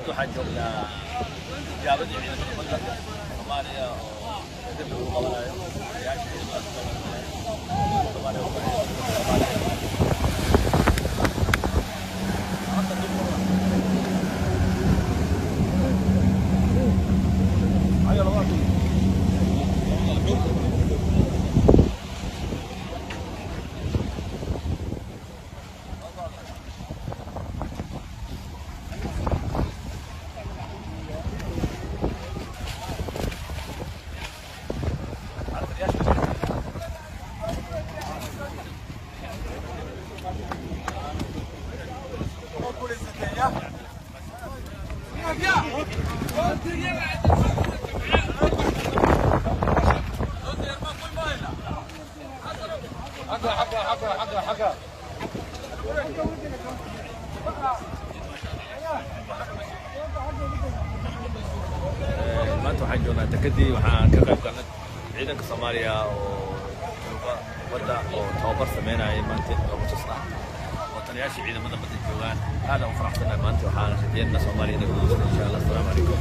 maanta waxaan joognaa tijaabadii ciidamada badda Soomaaliya oo dib loo qabanayo ciyaarta ciidamada Soomaaliya حقا maanta waxaan joognaa takadii waxaan ka qayb galnay ciidanka Soomaaliya oo wadda oo tababar sameynaya maanta oo tusna oo taliyaasha ciidamada badda joogaan aad aan u faraxsanahay maanta waxaan rajeynaa Soomaaliya inay guulaysato insha Allah. Assalaamu calaykum.